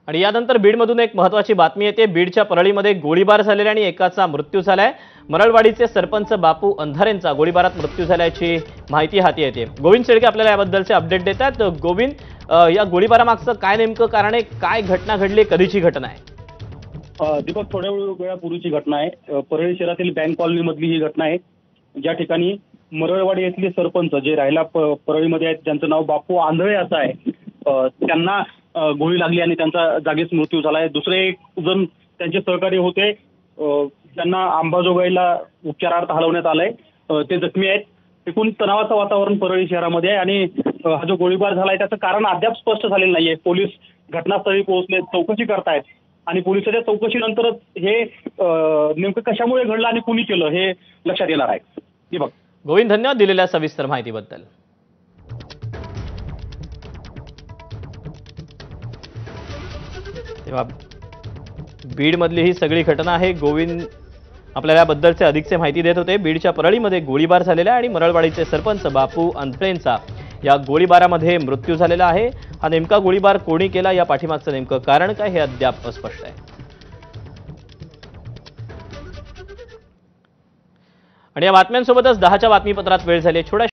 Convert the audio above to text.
आणि यानंतर बीडमधून एक महत्त्वाची बातमी येते। बीडच्या परळीमध्ये गोळीबार झालेला आणि एकाचा मृत्यू झालाय। मरळवाडीचे सरपंच बापू अंधारेंचा गोळीबारात मृत्यू झाल्याची माहिती हाती येते। गोविंद शेळके आपल्याला याबद्दलचे अपडेट देतात। गोविंद, या गोळीबारामागचं काय नेमकं कारण आहे? काय घटना घडली? कधीची घटना आहे? दीपक, थोड्या वेळापूर्वीची घटना आहे। परळी शहरातील बँक कॉलनी मधली ही घटना आहे, ज्या ठिकाणी मरळवाडी येथील सरपंच जे राहायला परळीमध्ये आहेत, ज्यांचं नाव बापू आंधळे असं आहे, त्यांना गोळी लागली आणि त्यांचा जागीच मृत्यू झालाय। दुसरे एक जण त्यांचे सहकारी होते, त्यांना अंबाजोगाईला उपचारार्थ हलवण्यात आलंय, ते जखमी आहेत। एकूण तणावाचं वातावरण परळी शहरामध्ये आहे आणि हा जो गोळीबार झालाय त्याचं कारण अद्याप स्पष्ट झालेलं नाहीये। पोलीस घटनास्थळी पोहोचले, चौकशी करतायत आणि पोलिसांच्या चौकशीनंतरच हे नेमकं कशामुळे घडलं आणि कुणी केलं हे लक्षात येणार आहे। दीपक, गोविंद, धन्यवाद दिलेल्या सविस्तर माहितीबद्दल। तेव्हा बीडमधली ही सगळी घटना आहे। गोविंद आपल्याला याबद्दलचे अधिकचे माहिती देत होते। बीडच्या परळीमध्ये गोळीबार झालेला आहे आणि मरळवाडीचे सरपंच बापू अंधळेंचा या गोळीबारामध्ये मृत्यू झालेला आहे। हा नेमका गोळीबार कोणी केला, या पाठीमागचं नेमकं कारण काय हे अद्याप अस्पष्ट आहे। आणि या बातम्यांसोबतच 10च्या बातमीपत्रात वेळ झाली।